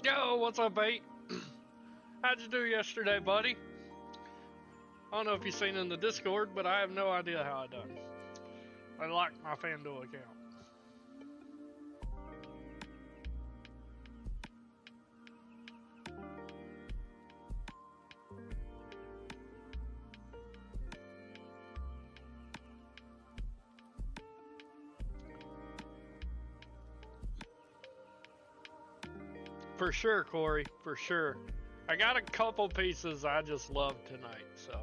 Yo, what's up, 8? How'd you do yesterday, buddy? I don't know if you've seen in the Discord, but I have no idea how I done. I locked my FanDuel account. For sure, Corey, for sure. I got a couple pieces I just love tonight, so.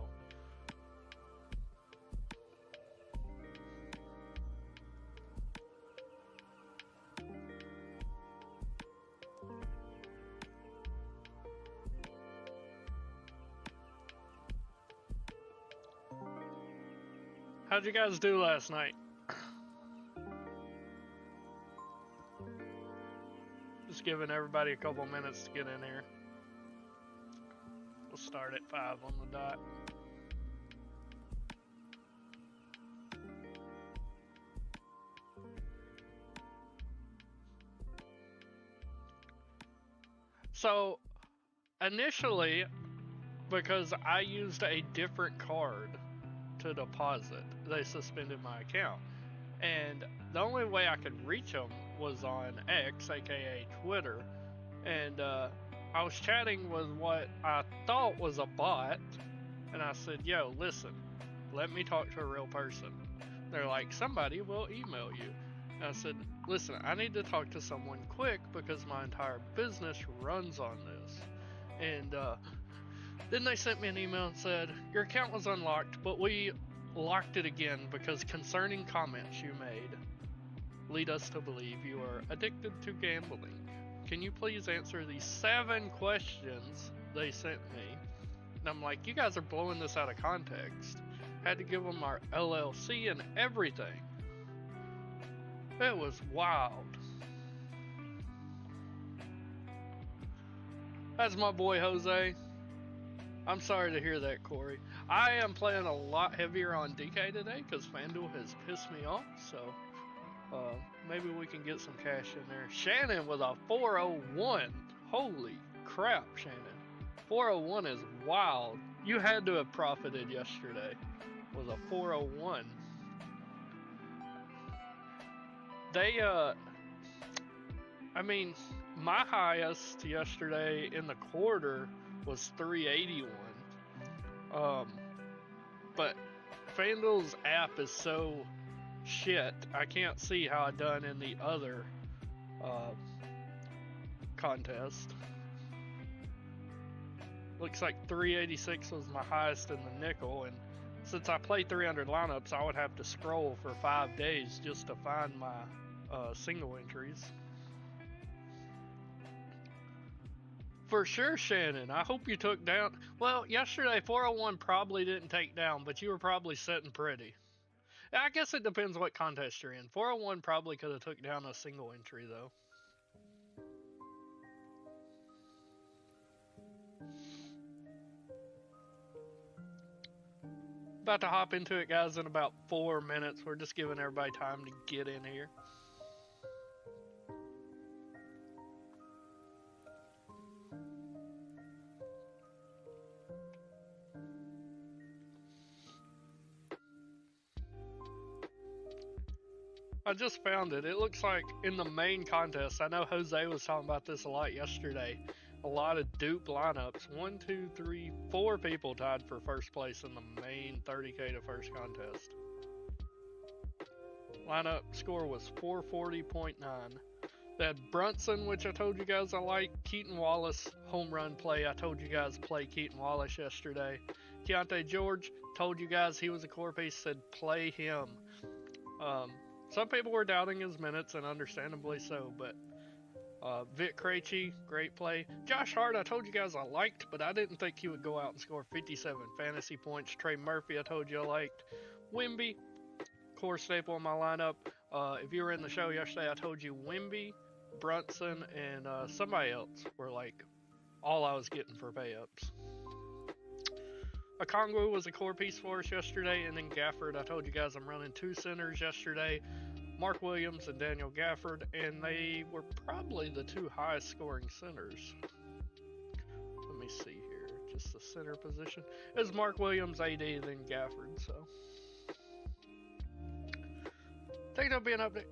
How'd you guys do last night? Just giving everybody a couple minutes to get in here. We'll start at 5 on the dot. So, initially, because I used a different card to deposit, they suspended my account. And the only way I could reach them was on X, aka Twitter. And I was chatting with what I thought was a bot. And I said, yo, listen, let me talk to a real person. They're like, somebody will email you. And I said, listen, I need to talk to someone quick because my entire business runs on this. And then they sent me an email and said, your account was unlocked, but we locked it again because concerning comments you made lead us to believe you are addicted to gambling. Can you please answer these 7 questions they sent me? And I'm like, you guys are blowing this out of context. Had to give them our LLC and everything. It was wild. That's my boy Jose. I'm sorry to hear that, Corey. I am playing a lot heavier on DK today because FanDuel has pissed me off, so maybe we can get some cash in there. Shannon with a 401. Holy crap, Shannon. 401 is wild. You had to have profited yesterday with a 401. They, I mean, my highest yesterday in the quarter was 381. But FanDuel's app is so shit, I can't see how I done in the other contest. Looks like 386 was my highest in the nickel, and since I play 300 lineups, I would have to scroll for 5 days just to find my single entries. For sure, Shannon. I hope you took down... Well, yesterday, 401 probably didn't take down, but you were probably sitting pretty. I guess it depends what contest you're in. 401 probably could have took down a single entry, though. About to hop into it, guys, in about 4 minutes. We're just giving everybody time to get in here. I just found it. It looks like in the main contest, I know Jose was talking about this a lot yesterday, a lot of dupe lineups. 1, 2, 3, 4 people tied for first place in the main 30K to first contest. Lineup score was 440.9. They had Brunson, which I told you guys I like. Keaton Wallace, home run play. I told you guys play Keaton Wallace yesterday. Keontae George, told you guys he was a core piece, said play him. Some people were doubting his minutes, and understandably so, but Vic Krejci, great play. Josh Hart, I told you guys I liked, but I didn't think he would go out and score 57 fantasy points. Trey Murphy, I told you I liked. Wemby, core staple in my lineup. If you were in the show yesterday, I told you Wemby, Brunson, and somebody else were like all I was getting for pay-ups. Okongwu was a core piece for us yesterday, and then Gafford, I told you guys I'm running 2 centers yesterday. Mark Williams and Daniel Gafford, and they were probably the two highest scoring centers. Let me see here, just the center position. It was Mark Williams, AD, then Gafford, so. Think there'll be an update.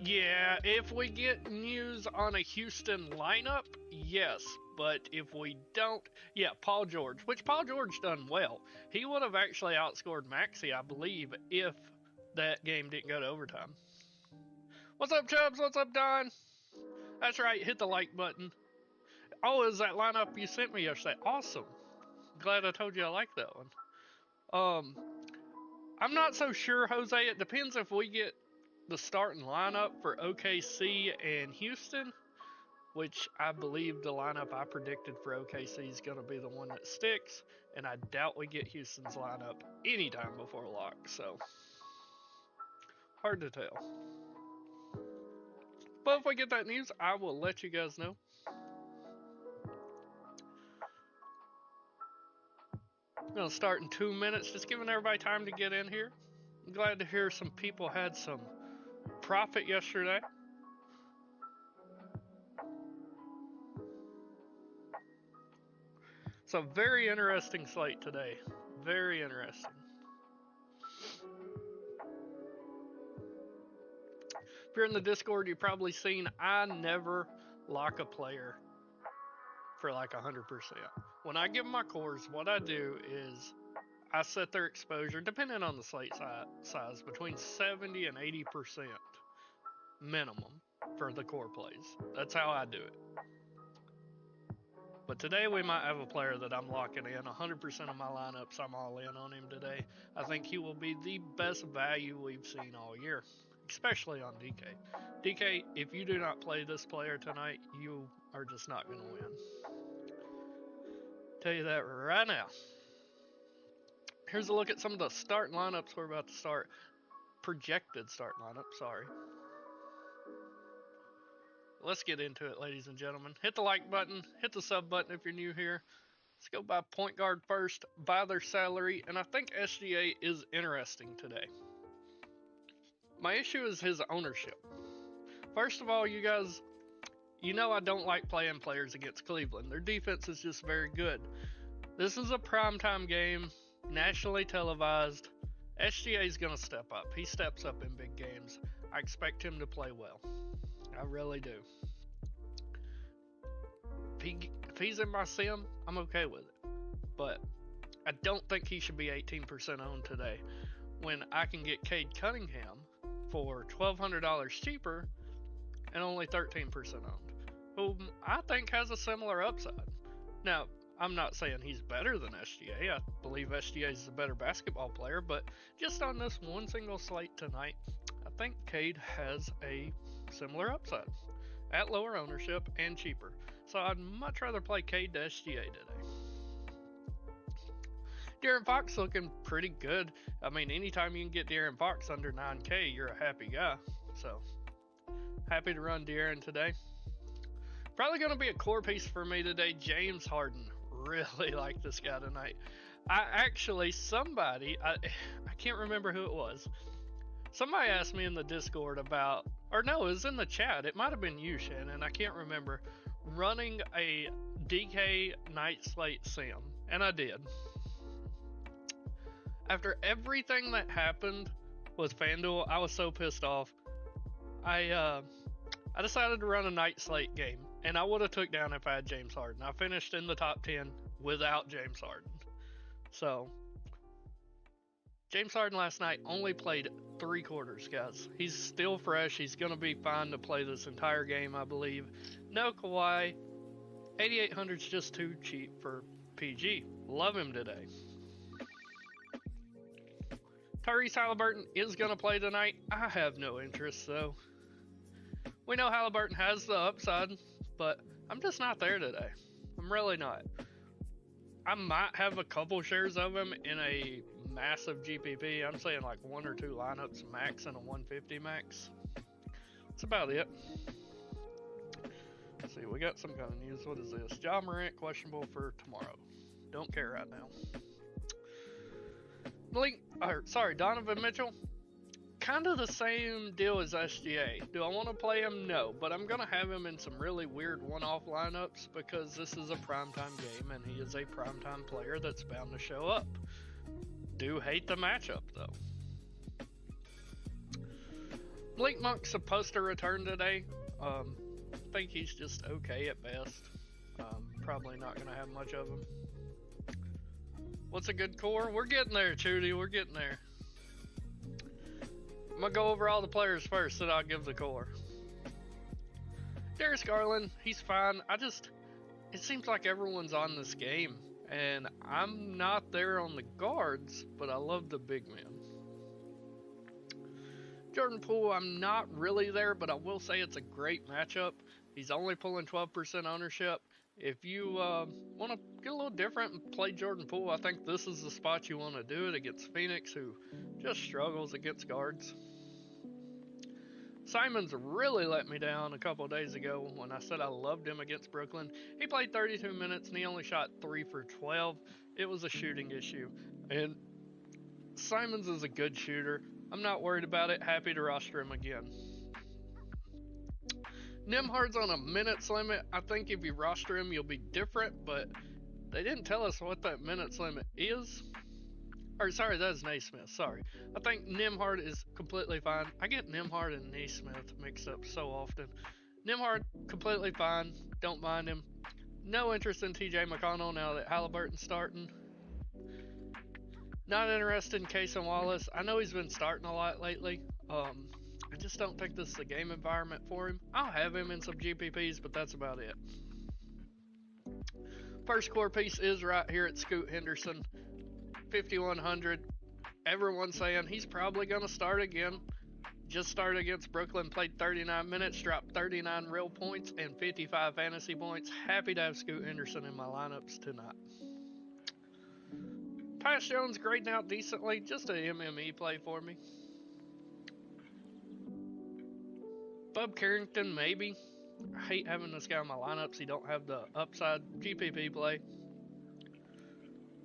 Yeah, if we get news on a Houston lineup, yes. But if we don't, yeah, Paul George, which Paul George done well. He would have actually outscored Maxey, I believe, if that game didn't go to overtime. What's up, Chubbs? What's up, Don? That's right, hit the like button. Oh, is that lineup you sent me yesterday? Awesome. Glad I told you I like that one. I'm not so sure, Jose. It depends if we get the starting lineup for OKC and Houston, which I believe the lineup I predicted for OKC is going to be the one that sticks, and I doubt we get Houston's lineup anytime before lock, so hard to tell. But if we get that news, I will let you guys know. I'm going to start in 2 minutes, just giving everybody time to get in here. I'm glad to hear some people had some profit yesterday. So very interesting slate today. Very interesting. If you're in the Discord, you've probably seen I never lock a player for like 100%. When I give my cores, what I do is I set their exposure, depending on the slate size, between 70 and 80% minimum for the core plays. That's how I do it. But today we might have a player that I'm locking in. 100% of my lineups, I'm all in on him today. I think he will be the best value we've seen all year, especially on DK. DK, if you do not play this player tonight, you are just not going to win. Tell you that right now. Here's a look at some of the starting lineups we're about to start. Projected starting lineup, sorry. Let's get into it, ladies and gentlemen. Hit the like button, hit the sub button if you're new here. Let's go by point guard first, by their salary, and I think SGA is interesting today. My issue is his ownership. First of all, you guys, you know I don't like playing players against Cleveland. Their defense is just very good. This is a primetime game, nationally televised. SGA is going to step up. He steps up in big games. I expect him to play well. I really do. If he's in my sim, I'm okay with it. But I don't think he should be 18% owned today when I can get Cade Cunningham for $1,200 cheaper and only 13% owned, whom I think has a similar upside. Now, I'm not saying he's better than SGA. I believe SGA is a better basketball player, but just on this one single slate tonight, I think Cade has a similar upside at lower ownership and cheaper. So I'd much rather play Cade to SGA today. De'Aaron Fox looking pretty good. I mean, anytime you can get De'Aaron Fox under 9K, you're a happy guy. So happy to run De'Aaron today. Probably going to be a core piece for me today, James Harden. Really like this guy tonight. I can't remember who it was. Somebody asked me in the Discord about, or no, it was in the chat. It might have been you, Shannon. I can't remember. Running a DK night slate sim. And I did. After everything that happened with FanDuel, I was so pissed off. I decided to run a night slate game. And I would have took down if I had James Harden. I finished in the top 10 without James Harden. So, James Harden last night only played 3 quarters, guys. He's still fresh. He's going to be fine to play this entire game, I believe. No Kawhi. 8,800 is just too cheap for PG. Love him today. Tyrese Halliburton is going to play tonight. I have no interest, though. We know Halliburton has the upside, but I'm just not there today. I'm really not. I might have a couple shares of him in a massive GPP. I'm saying like 1 or 2 lineups max and a 150 max. That's about it. Let's see, we got some kind of news. What is this? Ja Morant questionable for tomorrow. Don't care right now. Donovan Mitchell. kind of the same deal as SGA. Do I want to play him? No, but I'm going to have him in some really weird one-off lineups because this is a primetime game and he is a primetime player that's bound to show up. Do hate the matchup though. Bleak Monk's supposed to return today. I think he's just okay at best. Probably not going to have much of him. What's a good core? We're getting there, Chudy. We're getting there. I'm going to go over all the players first, then I'll give the core. Darius Garland, he's fine. It seems like everyone's on this game. And I'm not there on the guards, but I love the big man. Jordan Poole, I'm not really there, but I will say it's a great matchup. He's only pulling 12% ownership. If you want to get a little different and play Jordan Poole, I think this is the spot you want to do it against Phoenix, who just struggles against guards. Simons really let me down a couple days ago when I said I loved him against Brooklyn. He played 32 minutes and he only shot 3 for 12. It was a shooting issue. And Simons is a good shooter. I'm not worried about it. Happy to roster him again. Nembhard's on a minutes limit. I think if you roster him, you'll be different, but they didn't tell us what that minutes limit is. Or, sorry, that's Naismith. Sorry. I think Nembhard is completely fine. I get Nembhard and Naismith mixed up so often. Nembhard, completely fine. Don't mind him. No interest in TJ McConnell now that Halliburton's starting. Not interested in Cason Wallace. I know he's been starting a lot lately. I just don't think this is a game environment for him. I'll have him in some GPPs, but that's about it. First core piece is right here at Scoot Henderson. 5,100. Everyone's saying he's probably going to start again. Just started against Brooklyn, played 39 minutes, dropped 39 real points and 55 fantasy points. Happy to have Scoot Henderson in my lineups tonight. Tyus Jones grading out decently. Just a MME play for me. Bub Carrington, maybe. I hate having this guy in my lineups. He don't have the upside GPP play.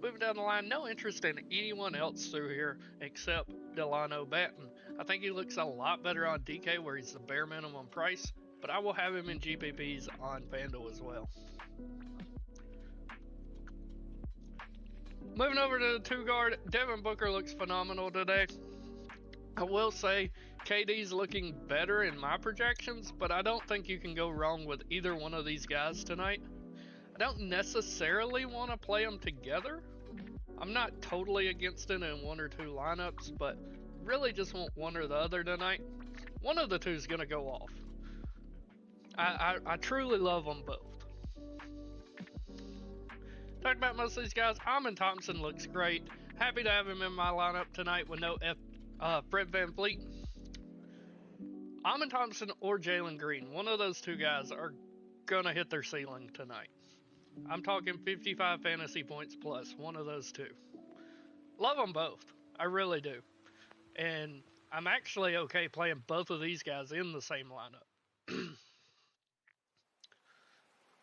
Moving down the line, no interest in anyone else through here except Delano Batten. I think he looks a lot better on DK where he's the bare minimum price, but I will have him in GPPs on FanDuel as well. Moving over to the 2-guard, Devin Booker looks phenomenal today. I will say KD's looking better in my projections, but I don't think you can go wrong with either one of these guys tonight. I don't necessarily want to play them together. I'm not totally against it in 1 or 2 lineups, but really just want one or the other tonight. One of the two is going to go off. I truly love them both. Talking about most of these guys, Amen Thompson looks great. Happy to have him in my lineup tonight with no Fred VanVleet. Amen Thompson or Jalen Green, one of those two guys are going to hit their ceiling tonight. I'm talking 55 fantasy points plus, one of those two. Love them both. I really do. And I'm actually okay playing both of these guys in the same lineup.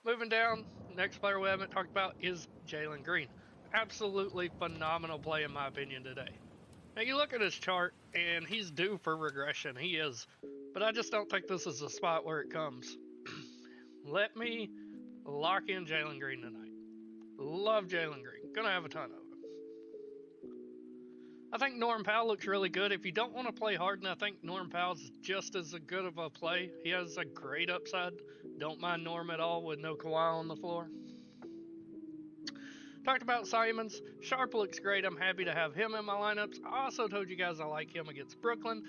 Moving down, next player we haven't talked about is Jalen Green. Absolutely phenomenal play in my opinion today. Now you look at his chart and he's due for regression. He is. But I just don't think this is the spot where it comes. Let me lock in Jalen Green tonight. Love Jalen Green. Gonna have a ton of him. I think Norm Powell looks really good. If you don't want to play Harden, I think Norm Powell's just as good of a play. He has a great upside. Don't mind Norm at all with no Kawhi on the floor. Talked about Simons. Sharp looks great. I'm happy to have him in my lineups. I also told you guys I like him against Brooklyn.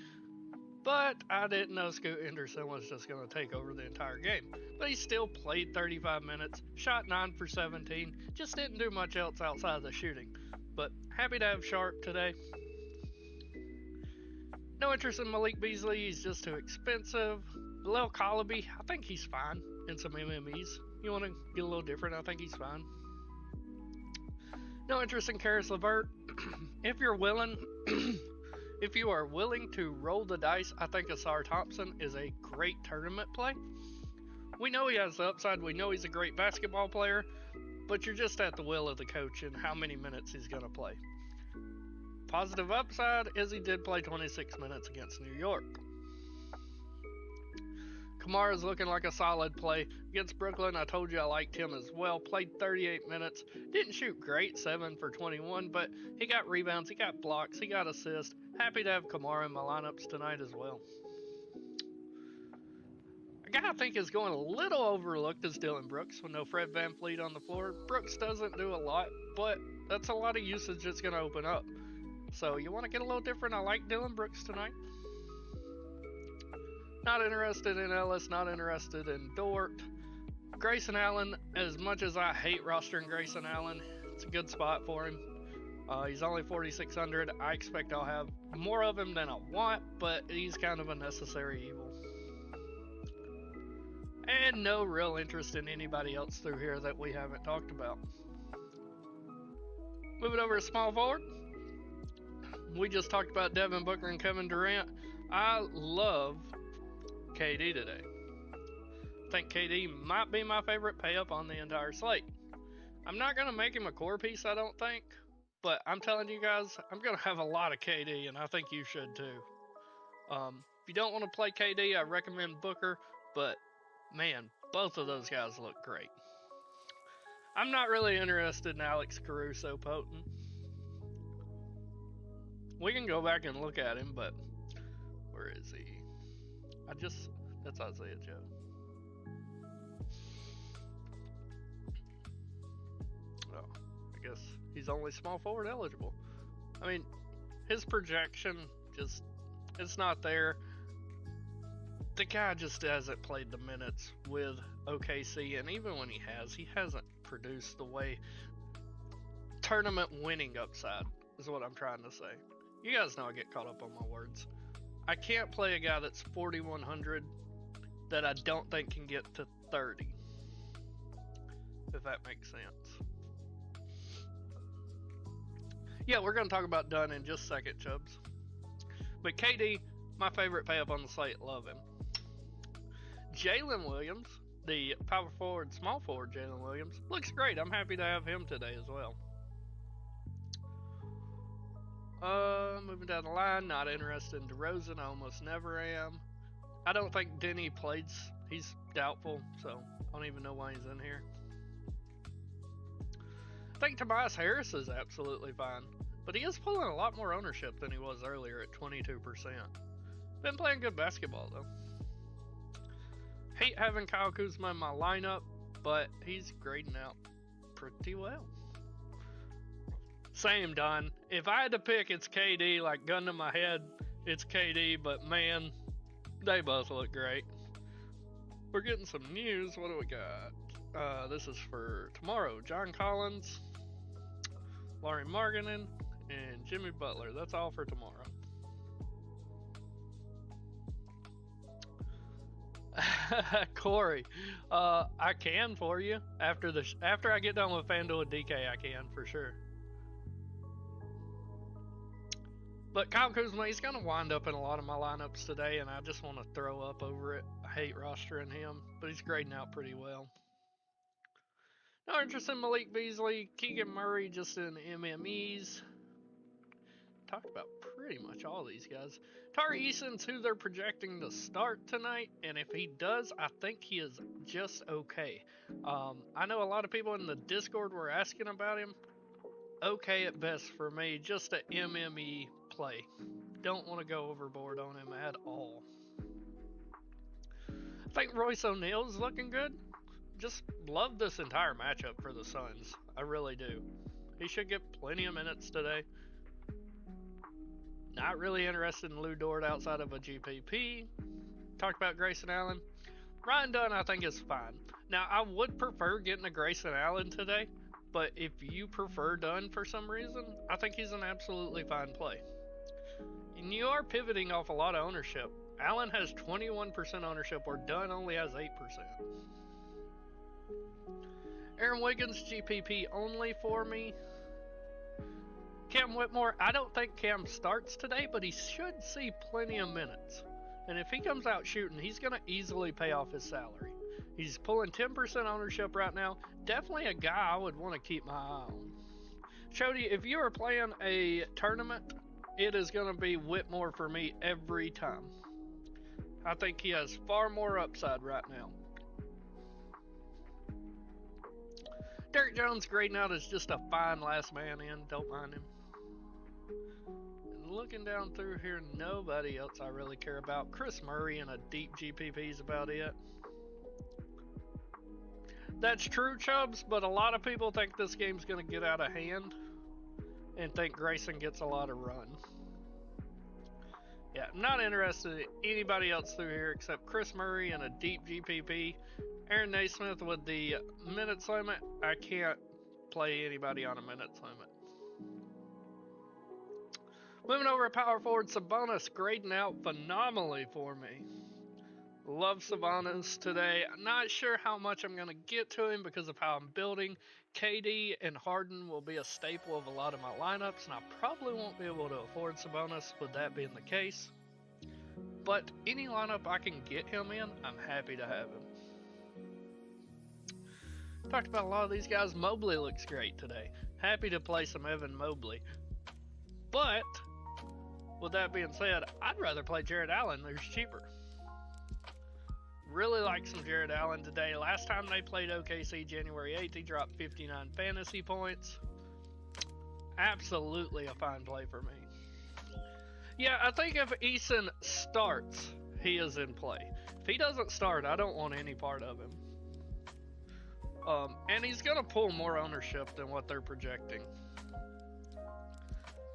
But I didn't know Scoot Henderson was just going to take over the entire game. But he still played 35 minutes, shot 9 for 17, just didn't do much else outside of the shooting. But happy to have Sharp today. No interest in Malik Beasley, he's just too expensive. Lil Colaby, I think he's fine in some MMEs. You want to get a little different, I think he's fine. No interest in Karis LeVert. If you're willing... If you are willing to roll the dice, I think Asar Thompson is a great tournament play. We know he has the upside. We know he's a great basketball player. But you're just at the will of the coach and how many minutes he's going to play. Positive upside is he did play 26 minutes against New York. Kamara's looking like a solid play. Against Brooklyn, I told you I liked him as well. Played 38 minutes. Didn't shoot great, 7 for 21, but he got rebounds, he got blocks, he got assists. Happy to have Kamara in my lineups tonight as well. A guy I think is going a little overlooked is Dillon Brooks with no Fred VanVleet on the floor. Brooks doesn't do a lot, but that's a lot of usage that's going to open up. So you want to get a little different. I like Dillon Brooks tonight. Not interested in Ellis, not interested in Dort. Grayson Allen, as much as I hate rostering Grayson Allen, it's a good spot for him. He's only 4,600. I expect I'll have more of him than I want, but he's kind of a necessary evil. And no real interest in anybody else through here that we haven't talked about. Moving over to small forward. We just talked about Devin Booker and Kevin Durant. I love KD today. I think KD might be my favorite pay up on the entire slate. I'm not going to make him a core piece, I don't think. But I'm telling you guys, I'm going to have a lot of KD, and I think you should too. If you don't want to play KD, I recommend Booker. But, man, both of those guys look great. I'm not really interested in Alex Caruso potent. We can go back and look at him, but where is he? That's Isaiah Joe. Oh, I guess he's only small forward eligible. I mean, his projection it's not there. The guy just hasn't played the minutes with OKC, and even when he hasn't produced the way tournament winning upside is what I'm trying to say. You guys know I get caught up on my words. I can't play a guy that's 4,100 that I don't think can get to 30. If that makes sense. Yeah, we're going to talk about Dunn in just a second, Chubbs. But KD, my favorite pay up on the slate, love him. Jalen Williams, the power forward, small forward Jalen Williams, looks great. I'm happy to have him today as well. Moving down the line, not interested in DeRozan. I almost never am. I don't think Denny played. He's doubtful, so I don't even know why he's in here. I think Tobias Harris is absolutely fine, but he is pulling a lot more ownership than he was earlier at 22%. Been playing good basketball, though. Hate having Kyle Kuzma in my lineup, but he's grading out pretty well. Same, Don. If I had to pick, it's KD. Like, gun to my head, it's KD. But, man, they both look great. We're getting some news. What do we got? This is for tomorrow. John Collins, Lauri Markkanen, and Jimmy Butler. That's all for tomorrow. Corey, I can for you. After I get done with FanDuel and DK, I can for sure. But Kyle Kuzma, he's going to wind up in a lot of my lineups today, and I just want to throw up over it. I hate rostering him, but he's grading out pretty well. No interest in Malik Beasley, Keegan Murray just in MMEs. Talked about pretty much all these guys. Tari Eason's who they're projecting to start tonight, and if he does, I think he is just okay. I know a lot of people in the Discord were asking about him. Okay at best for me, just a MME play. Don't want to go overboard on him at all. I think Royce O'Neal's looking good. Just love this entire matchup for the Suns. I really do. He should get plenty of minutes today. Not really interested in Lou Dort outside of a GPP. Talked about Grayson Allen. Ryan Dunn I think is fine. Now I would prefer getting a Grayson Allen today, but if you prefer Dunn for some reason, I think he's an absolutely fine play. And you are pivoting off a lot of ownership. Allen has 21% ownership where Dunn only has 8%. Aaron Wiggins GPP only for me. Cam Whitmore, I don't think Cam starts today, but he should see plenty of minutes. And if he comes out shooting, he's going to easily pay off his salary. He's pulling 10% ownership right now. Definitely a guy I would want to keep my eye on. Chody, if you are playing a tournament, it is going to be Whitmore for me every time. I think he has far more upside right now. Derek Jones grading out as just a fine last man in. Don't mind him. And looking down through here, nobody else I really care about. Chris Murray in a deep GPP is about it. That's true, Chubbs, but a lot of people think this game's going to get out of hand and think Grayson gets a lot of run. Yeah, I'm not interested in anybody else through here except Chris Murray in a deep GPP. Aaron Naismith with the minutes limit. I can't play anybody on a minutes limit. Moving over to power forward, Sabonis grading out phenomenally for me. Love Sabonis today. I'm not sure how much I'm going to get to him because of how I'm building. KD and Harden will be a staple of a lot of my lineups, and I probably won't be able to afford Sabonis with that being the case. But any lineup I can get him in, I'm happy to have him. Talked about a lot of these guys. Mobley looks great today. Happy to play some Evan Mobley. But, with that being said, I'd rather play Jared Allen. There's cheaper. Really like some Jared Allen today. Last time they played OKC, January 8th, he dropped 59 fantasy points. Absolutely a fine play for me. Yeah, I think if Eason starts, he is in play. If he doesn't start, I don't want any part of him. And he's going to pull more ownership than what they're projecting.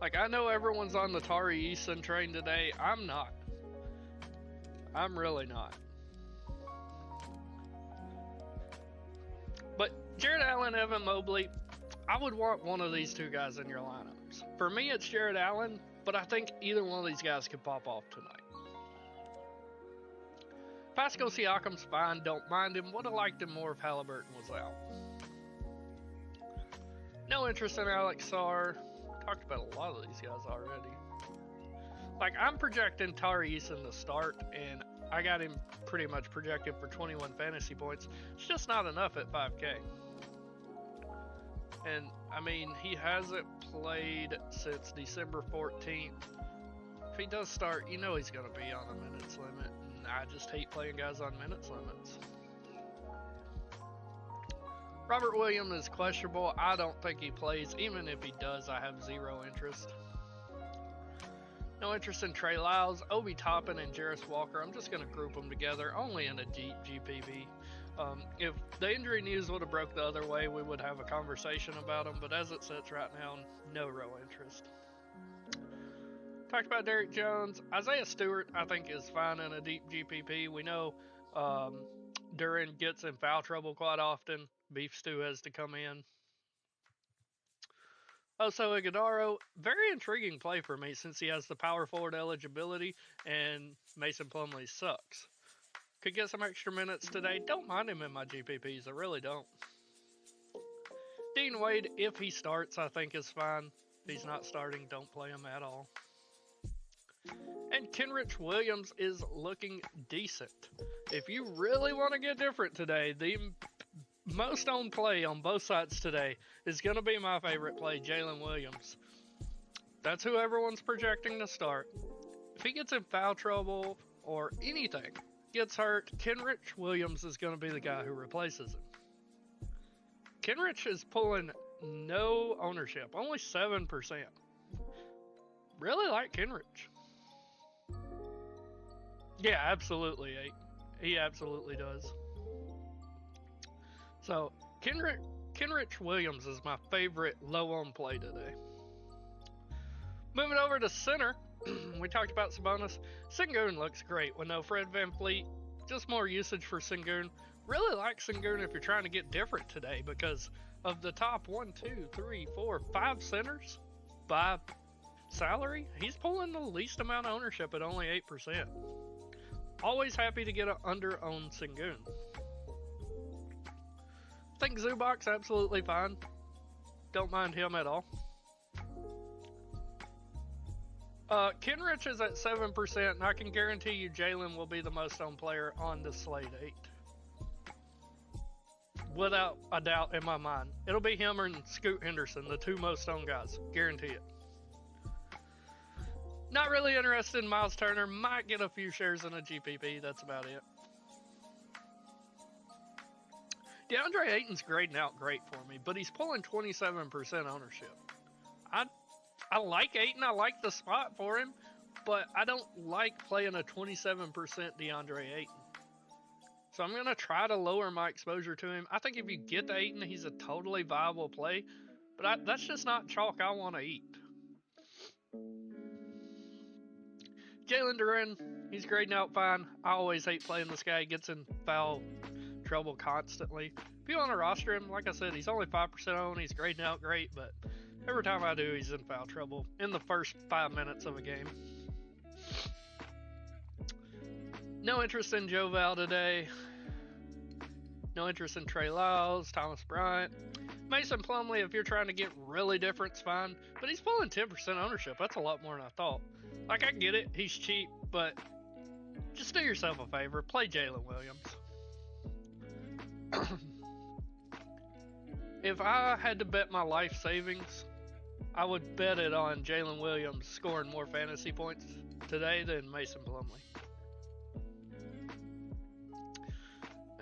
Like, I know everyone's on the Tari Eason train today. I'm not. I'm really not. But Jared Allen, Evan Mobley, I would want one of these two guys in your lineups. For me, it's Jared Allen, but I think either one of these guys could pop off tonight. Pascal Siakam's fine, don't mind him. Would have liked him more if Halliburton was out. No interest in Alex Sarr. Talked about a lot of these guys already. Like, I'm projecting Tari Eason to start, and I got him pretty much projected for 21 fantasy points. It's just not enough at 5K. And, I mean, he hasn't played since December 14th. If he does start, you know he's going to be on a minutes limit. And I just hate playing guys on minutes limits. Robert Williams is questionable. I don't think he plays. Even if he does, I have zero interest. No interest in Trey Lyles, Obi Toppin, and Jarris Walker. I'm just going to group them together, only in a deep GPP. If the injury news would have broke the other way, we would have a conversation about them. But as it sits right now, no real interest. Talked about Derek Jones. Isaiah Stewart, I think, is fine in a deep GPP. We know Duran gets in foul trouble quite often. Beef Stew has to come in. Also, Iguodaro, very intriguing play for me since he has the power forward eligibility and Mason Plumlee sucks. Could get some extra minutes today. Don't mind him in my GPPs. I really don't. Dean Wade, if he starts, I think is fine. If he's not starting, don't play him at all. And Kenrich Williams is looking decent. If you really want to get different today, the most owned play on both sides today is going to be my favorite play, Jalen Williams. That's who everyone's projecting to start. If he gets in foul trouble or anything, gets hurt, Kenrich Williams is going to be the guy who replaces him. Kenrich is pulling no ownership, only 7%. Really like Kenrich. Yeah, absolutely. He absolutely does. So, Kenrich Williams is my favorite low-owned play today. Moving over to center, we talked about Sabonis. Sengun looks great with no Fred VanVleet. Just more usage for Sengun. Really like Sengun if you're trying to get different today because of the top 1, 2, 3, 4, 5 centers by salary. He's pulling the least amount of ownership at only 8%. Always happy to get an under-owned Sengun. I think Zubac's absolutely fine. Don't mind him at all. Kenrich is at 7%, and I can guarantee you Jalen will be the most owned player on the slate 8. without a doubt in my mind. It'll be him and Scoot Henderson, the two most owned guys. Guarantee it. Not really interested in Miles Turner. Might get a few shares in a GPP. That's about it. DeAndre Ayton's grading out great for me, but he's pulling 27% ownership. I like Ayton. I like the spot for him, but I don't like playing a 27% DeAndre Ayton. So I'm going to try to lower my exposure to him. I think if you get to Ayton, he's a totally viable play, but that's just not chalk I want to eat. Jalen Duren, he's grading out fine. I always hate playing this guy. He gets in foul trouble constantly. If you want to roster him, like I said, he's only 5% owned. He's grading out great, but every time I do, he's in foul trouble in the first 5 minutes of a game. No interest in Joe Val today. No interest in Trey Lyles, Thomas Bryant. Mason Plumlee, if you're trying to get really different, it's fine. But he's pulling 10% ownership. That's a lot more than I thought. Like, I get it. He's cheap, but just do yourself a favor. Play Jalen Williams. If I had to bet my life savings, I would bet it on Jalen Williams scoring more fantasy points today than Mason Plumlee.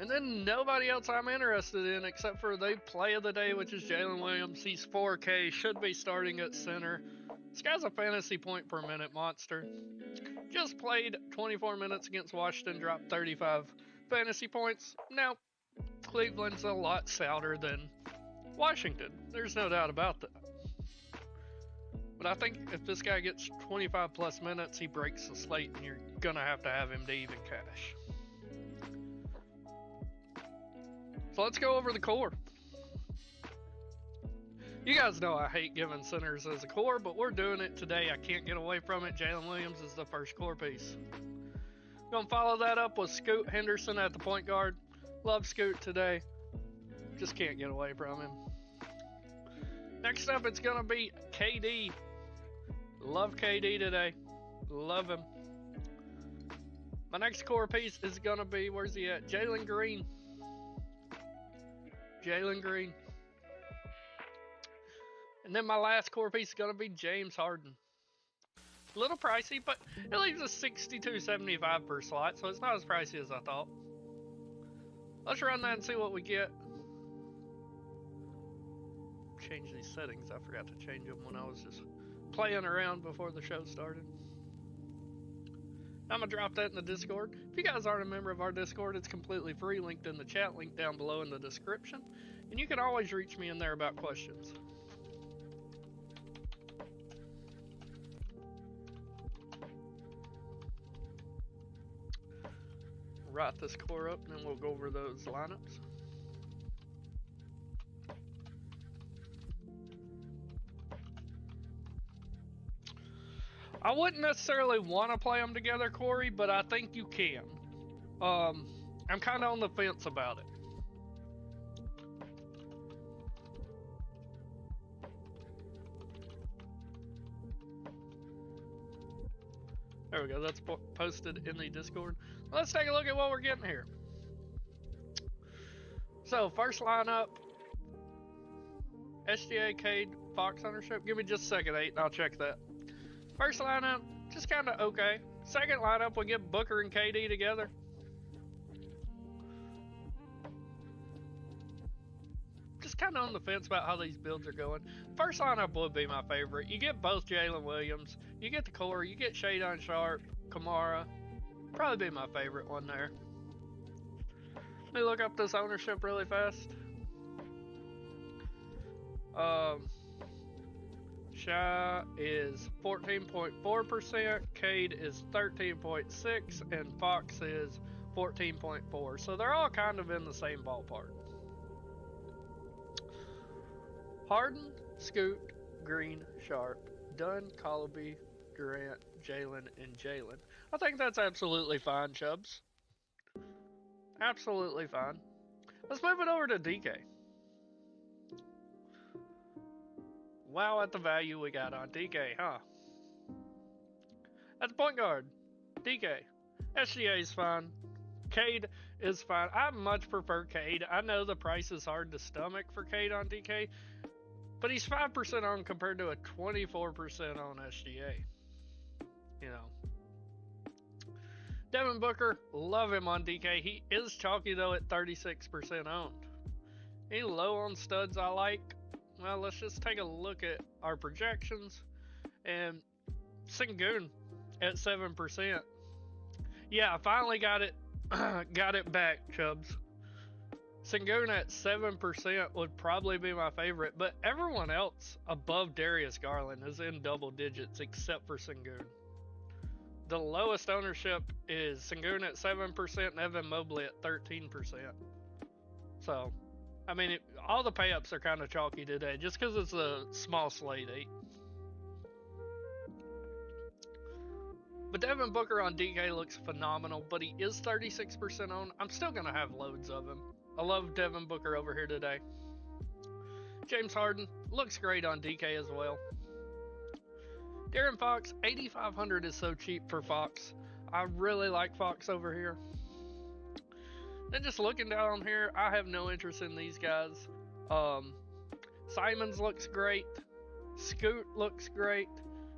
And then nobody else I'm interested in except for the play of the day, which is Jalen Williams. He's 4K, should be starting at center. This guy's a fantasy point per minute monster. Just played 24 minutes against Washington, dropped 35 fantasy points. Now, Cleveland's a lot sounder than Washington. There's no doubt about that. But I think if this guy gets 25 plus minutes, he breaks the slate, and you're going to have him to even cash. So let's go over the core. You guys know I hate giving centers as a core, but we're doing it today. I can't get away from it. Jalen Williams is the first core piece. Gonna follow that up with Scoot Henderson at the point guard. Love Scoot today. Just can't get away from him. Next up, it's gonna be KD. Love KD today. Love him. My next core piece is gonna be, where's he at? Jalen Green. Jalen Green. And then my last core piece is going to be James Harden. A little pricey, but it leaves us $62.75 per slot, so it's not as pricey as I thought. Let's run that and see what we get. Change these settings. I forgot to change them when I was just playing around before the show started. I'm going to drop that in the Discord. If you guys aren't a member of our Discord, it's completely free, linked in the chat, link down below in the description. And you can always reach me in there about questions. Write this core up, and then we'll go over those lineups. I wouldn't necessarily want to play them together, Corey, but I think you can. I'm kind of on the fence about it. There we go. That's posted in the Discord. Let's take a look at what we're getting here. So, first lineup. SGA, Cade, Fox ownership. Give me just a second, 8, and I'll check that. First lineup, just kind of okay. Second lineup, we get Booker and KD together. Just kind of on the fence about how these builds are going. First lineup would be my favorite. You get both Jalen Williams. You get the core. You get Shadon Sharp, Kamara. Probably be my favorite one there. Let me look up this ownership really fast. Shy is 14.4%, Cade is 13.6%, and Fox is 14.4%. So they're all kind of in the same ballpark. Harden, Scoot, Green, Sharp, Dunn, Colby, Durant, Jalen, and Jalen. I think that's absolutely fine, Chubbs. Absolutely fine. Let's move it over to DK. Wow, at the value we got on DK, huh? At the point guard, DK. SGA is fine. Cade is fine. I much prefer Cade. I know the price is hard to stomach for Cade on DK, but he's 5% on compared to a 24% on SGA. You know. Devin Booker, love him on DK. He is chalky though at 36% owned. Any low on studs I like? Well, let's just take a look at our projections. And Sengun at 7%. Yeah, I finally got it back, Chubbs. Sengun at 7% would probably be my favorite, but everyone else above Darius Garland is in double digits except for Sengun. The lowest ownership is Sengun at 7% and Evan Mobley at 13%. So, I mean, all the pay-ups are kind of chalky today just because it's a small slate 8. But Devin Booker on DK looks phenomenal, but he is 36% owned. I'm still going to have loads of him. I love Devin Booker over here today. James Harden looks great on DK as well. De'Aaron Fox, 8,500 is so cheap for Fox. I really like Fox over here. Then just looking down here, I have no interest in these guys. Simons looks great. Scoot looks great.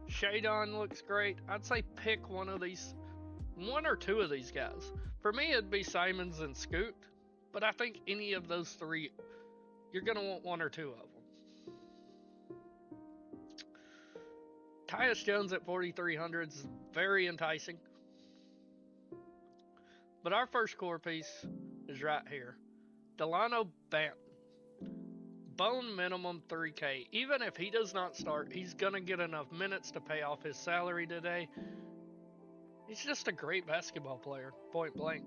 Shadon looks great. I'd say pick one or two of these guys. For me, it'd be Simons and Scoot, but I think any of those three, you're going to want one or two of them. Tyus Jones at 4,300 is very enticing. But our first core piece is right here. Delano Banton. Bone minimum 3K. Even if he does not start, he's going to get enough minutes to pay off his salary today. He's just a great basketball player, point blank.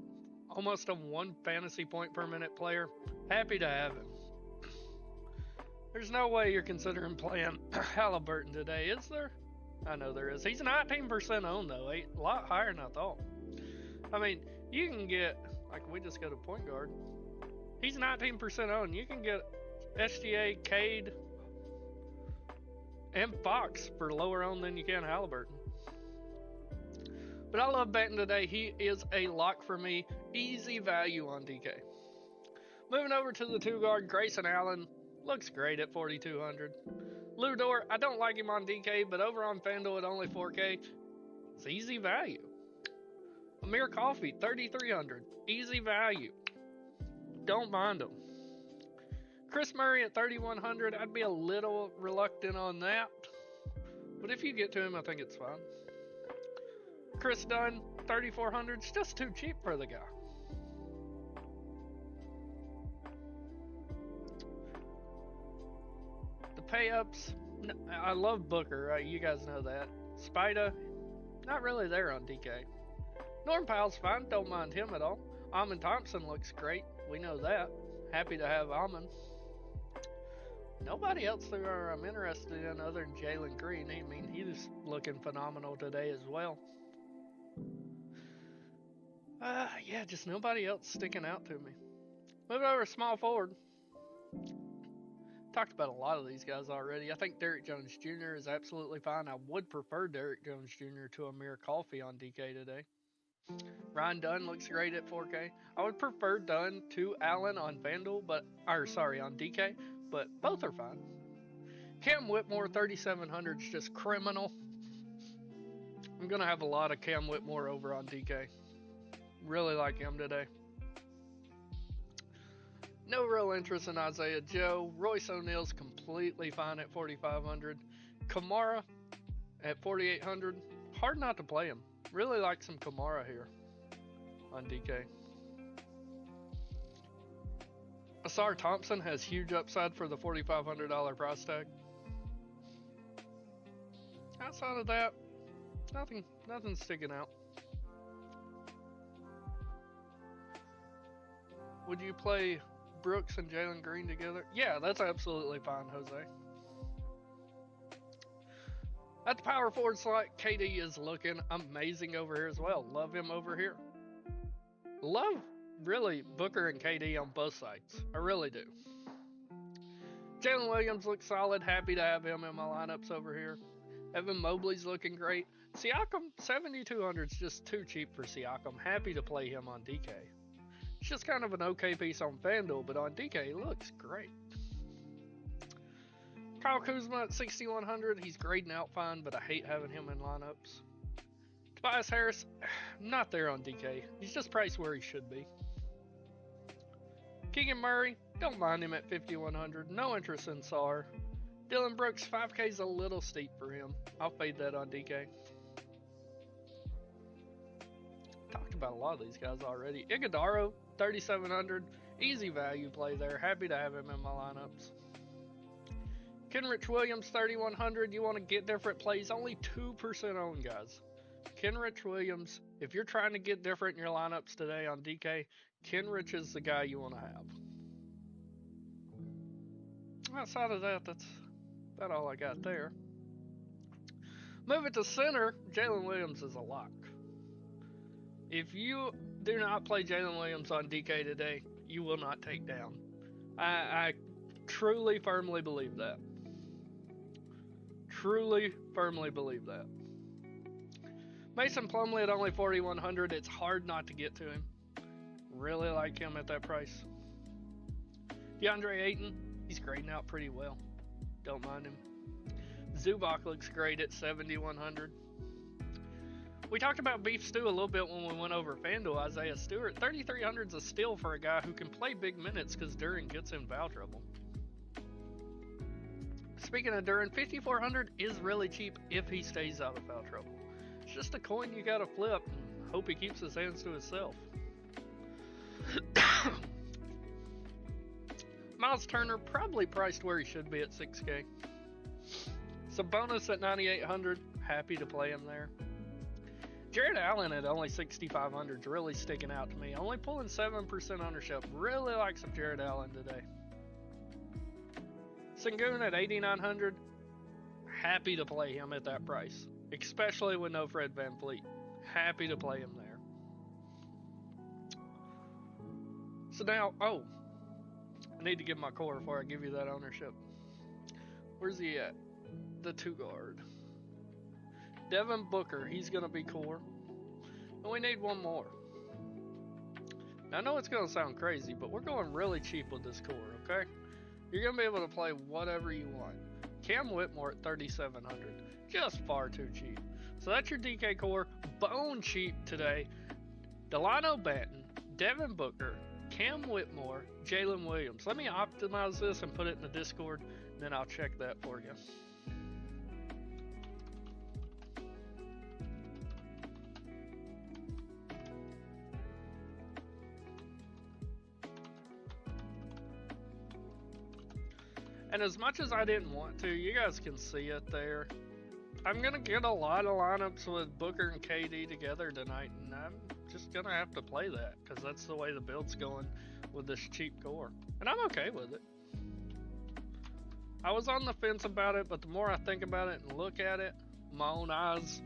Almost a 1 fantasy point per minute player. Happy to have him. There's no way you're considering playing Halliburton today, is there? I know there is. He's 19% owned, though. A lot higher than I thought. I mean, you can get, like, we just got a point guard. He's 19% owned. You can get SGA, Cade, and Fox for lower owned than you can Halliburton. But I love Banton today. He is a lock for me. Easy value on DK. Moving over to the 2-guard, Grayson Allen. Looks great at 4,200. Lou Dort, I don't like him on DK, but over on FanDuel at only 4K, it's easy value. Amir Coffey, 3,300. Easy value. Don't mind him. Chris Murray at 3,100. I'd be a little reluctant on that. But if you get to him, I think it's fine. Chris Dunn, 3,400. It's just too cheap for the guy. The pay-ups, I love Booker, right? You guys know that. Spida, not really there on DK. Norm Powell's fine, don't mind him at all. Amon Thompson looks great, we know that. Happy to have Amon. Nobody else there I'm interested in other than Jalen Green. I mean, he's looking phenomenal today as well. Yeah, just nobody else sticking out to me. Moving over to small forward. Talked about a lot of these guys already. I think Derrick Jones Jr. is absolutely fine. I would prefer Derrick Jones Jr. to Amir Coffey on DK today. Ryan Dunn looks great at 4K. I would prefer Dunn to Allen on FanDuel, on DK, but both are fine. Cam Whitmore, 3,700 is just criminal. I'm going to have a lot of Cam Whitmore over on DK. Really like him today. No real interest in Isaiah Joe. Royce O'Neal's completely fine at 4,500. Kamara at 4,800. Hard not to play him. Really like some Kamara here on DK. Asar Thompson has huge upside for the $4,500 price tag. Outside of that, nothing sticking out. Would you play Brooks and Jalen Green together? Yeah, that's absolutely fine, Jose. At the power forward slot, KD is looking amazing over here as well. Love him over here. Love, really, Booker and KD on both sides. I really do. Jalen Williams looks solid. Happy to have him in my lineups over here. Evan Mobley's looking great. Siakam, 7,200 is just too cheap for Siakam. Happy to play him on DK. It's just kind of an okay piece on FanDuel, but on DK, he looks great. Kyle Kuzma at 6,100. He's grading out fine, but I hate having him in lineups. Tobias Harris, not there on DK. He's just priced where he should be. Keegan Murray, don't mind him at 5,100. No interest in SAR. Dylan Brooks, 5K is a little steep for him. I'll fade that on DK. Talked about a lot of these guys already. Iguodaro, 3,700. Easy value play there. Happy to have him in my lineups. Kenrich Williams, 3,100. You want to get different plays. Only 2% owned, guys. Kenrich Williams, if you're trying to get different in your lineups today on DK, Kenrich is the guy you want to have. Outside of that, that's about all I got there. Move it to center. Jalen Williams is a lock. If you do not play Jalen Williams on DK today, you will not take down. I truly, firmly believe that. Truly, firmly believe that. Mason Plumlee at only 4,100. It's hard not to get to him. Really like him at that price. DeAndre Ayton, he's grading out pretty well. Don't mind him. Zubac looks great at 7,100. We talked about beef stew a little bit when we went over FanDuel. Isaiah Stewart, 3,300 is a steal for a guy who can play big minutes because Duren gets in foul trouble. Speaking of Duren, 5,400 is really cheap if he stays out of foul trouble. It's just a coin you gotta flip and hope he keeps his hands to himself. Miles Turner, probably priced where he should be at 6K. Sabonis at 9,800, happy to play him there. Jared Allen at only 6,500 is really sticking out to me. Only pulling 7% ownership. Really like some Jared Allen today. Sengun at 8,900, happy to play him at that price. Especially with no Fred VanVleet. Happy to play him there. So now, I need to give my core before I give you that ownership. Where's he at? The 2 guard. Devin Booker, he's going to be core. And we need one more. Now, I know it's going to sound crazy, but we're going really cheap with this core, okay? You're going to be able to play whatever you want. Cam Whitmore at 3,700. Just far too cheap. So that's your DK core. Bone cheap today. Delano Banton, Devin Booker, Cam Whitmore, Jalen Williams. Let me optimize this and put it in the Discord, and then I'll check that for you. And as much as I didn't want to, you guys can see it there. I'm going to get a lot of lineups with Booker and KD together tonight, and I'm just going to have to play that because that's the way the build's going with this cheap core. And I'm okay with it. I was on the fence about it, but the more I think about it and look at it, my own eyes,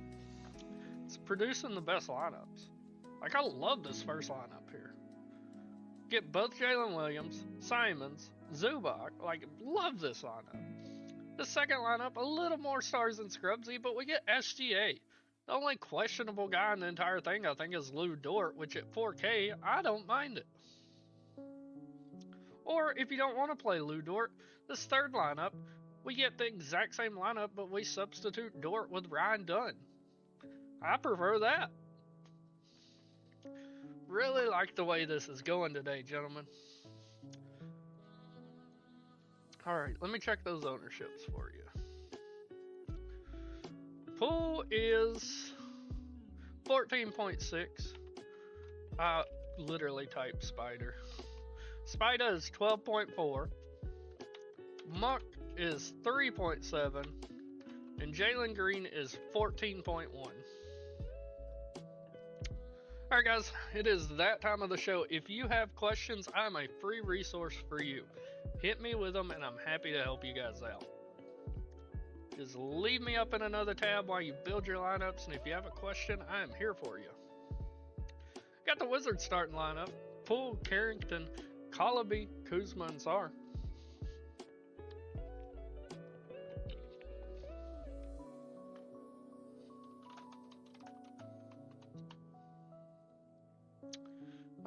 it's producing the best lineups. Like, I love this first lineup here. Get both Jalen Williams, Simons, Zubac, like, love this lineup. The second lineup, a little more stars than Scrubsy, but we get SGA. The only questionable guy in the entire thing, I think, is Lou Dort, which at 4K, I don't mind it. Or, if you don't want to play Lou Dort, this third lineup, we get the exact same lineup, but we substitute Dort with Ryan Dunn. I prefer that. Really like the way this is going today, gentlemen. Alright, let me check those ownerships for you. Pool is 14.6. I literally typed Spider. Spider is 12.4. Muck is 3.7. And Jalen Green is 14.1. Alright guys, it is that time of the show. If you have questions, I'm a free resource for you. Hit me with them and I'm happy to help you guys out. Just leave me up in another tab while you build your lineups, and if you have a question, I am here for you. Got the Wizards starting lineup. Poole, Carrington, Collaby, Kuzma, and Sarr.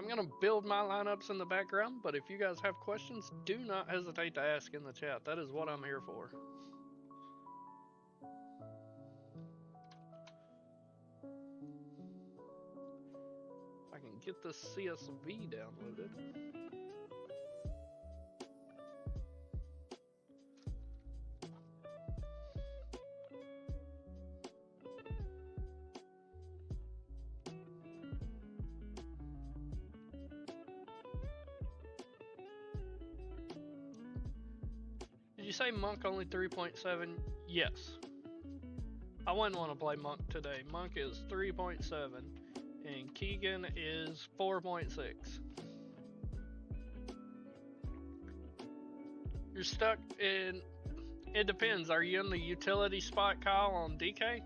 I'm gonna build my lineups in the background, but if you guys have questions, do not hesitate to ask in the chat. That is what I'm here for. If I can get this CSV downloaded. Did you say Monk only 3.7? Yes. I wouldn't want to play Monk today. Monk is 3.7 and Keegan is 4.6. You're stuck in... It depends. Are you in the utility spot, Kyle, on DK?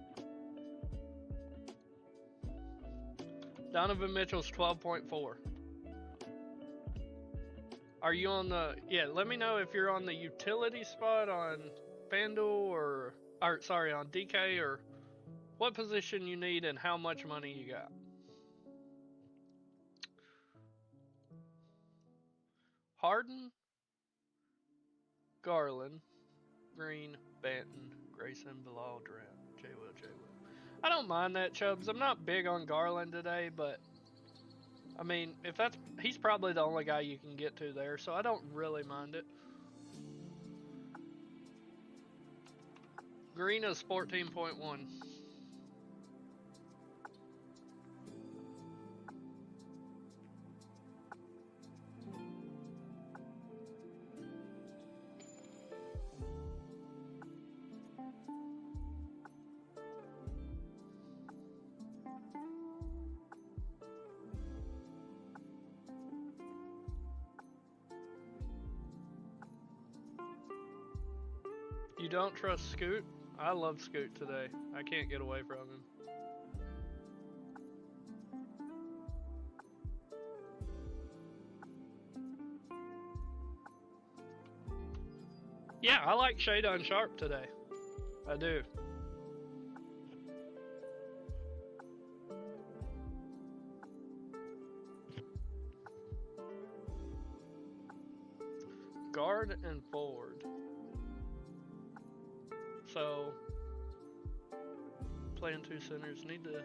Donovan Mitchell's 12.4. Are you on the... Yeah, let me know if you're on the utility spot on FanDuel or sorry, on DK, or what position you need and how much money you got. Harden, Garland, Green, Banton, Grayson, Bilal, Durant, J. Will. I don't mind that, Chubbs. I'm not big on Garland today, but I mean, if that's... He's probably the only guy you can get to there, so I don't really mind it. Green is 14.1. You don't trust Scoot? I love Scoot today. I can't get away from him. Yeah, I like Shadon Sharp today. I do. Guard and forward. So, playing two centers, need to...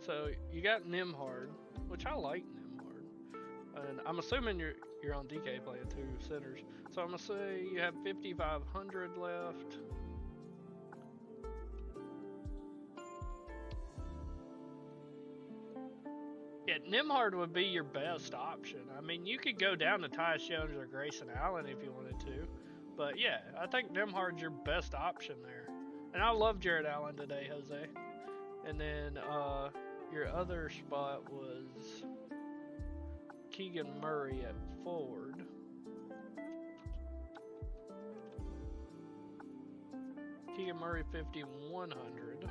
So, you got Nembhard, which I like Nembhard. And I'm assuming you're on DK playing two centers. So I'm going to say you have 5,500 left. Yeah, Nembhard would be your best option. I mean, you could go down to Tyus Jones or Grayson Allen if you wanted to. But yeah, I think Nembhard's your best option there. And I love Jared Allen today, Jose. And then your other spot was Keegan Murray at forward. Keegan Murray 5,100.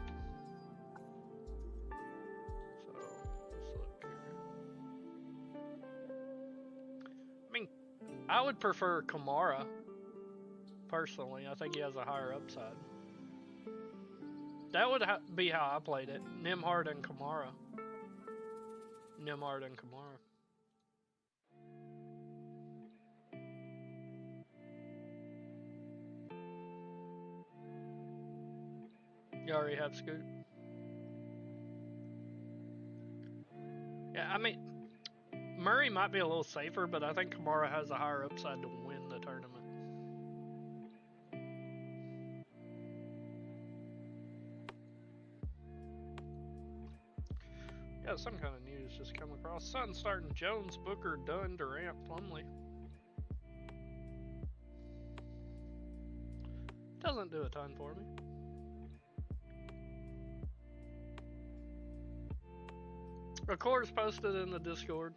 So let's look here. I mean, I would prefer Kamara. Personally, I think he has a higher upside. That would be how I played it. Nembhard and Kamara. Nembhard and Kamara. You already have Scoot? Yeah, I mean, Murray might be a little safer, but I think Kamara has a higher upside to win the tournament. Yeah, some kind of news just come across. Sun starting Jones, Booker, Dunn, Durant, Plumlee. Doesn't do a ton for me. Of course, posted in the Discord.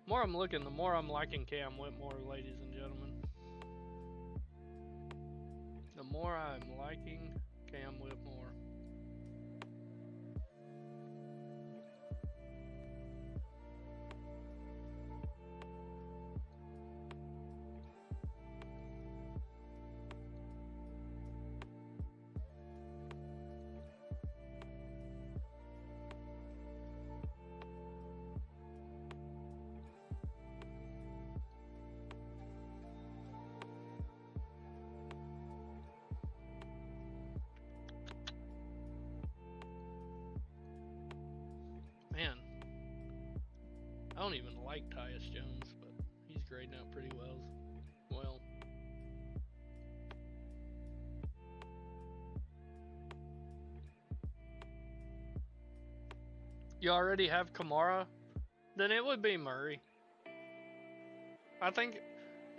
The more I'm looking, the more I'm liking Cam Whitmore, ladies and gentlemen. The more I'm liking Cam Whitmore. I don't even like Tyus Jones, but he's grading out pretty well. You already have Kamara? Then it would be Murray. I think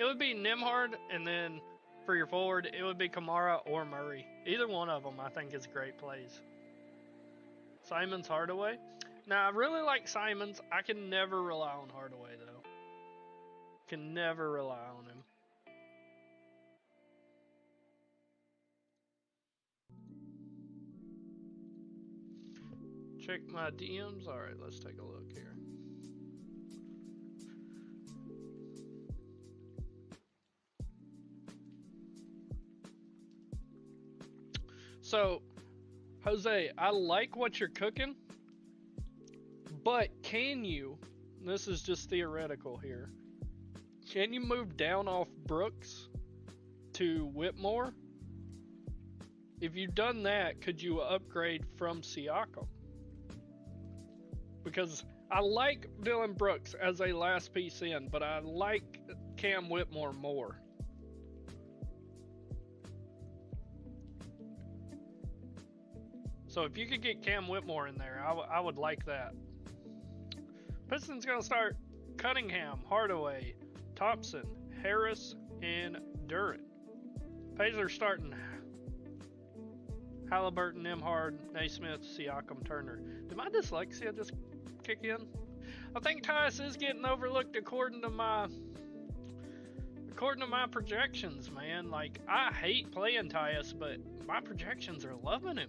it would be Nimhard, and then for your forward, it would be Kamara or Murray. Either one of them, I think, is great plays. Simons Hardaway. Now, I really like Simons. I can never rely on Hardaway, though. Can never rely on him. Check my DMs. All right, let's take a look here. So, Jose, I like what you're cooking, but can you, this is just theoretical here, can you move down off Brooks to Whitmore? If you've done that, could you upgrade from Siakam? Because I like Dylan Brooks as a last piece in, but I like Cam Whitmore more. So if you could get Cam Whitmore in there, I would like that. Pistons going to start Cunningham, Hardaway, Thompson, Harris, and Durant. Pacers starting Halliburton, Nimhard, Naismith, Siakam, Turner. Did my dyslexia just kick in? I think Tyus is getting overlooked according to my projections, man. Like, I hate playing Tyus, but my projections are loving him.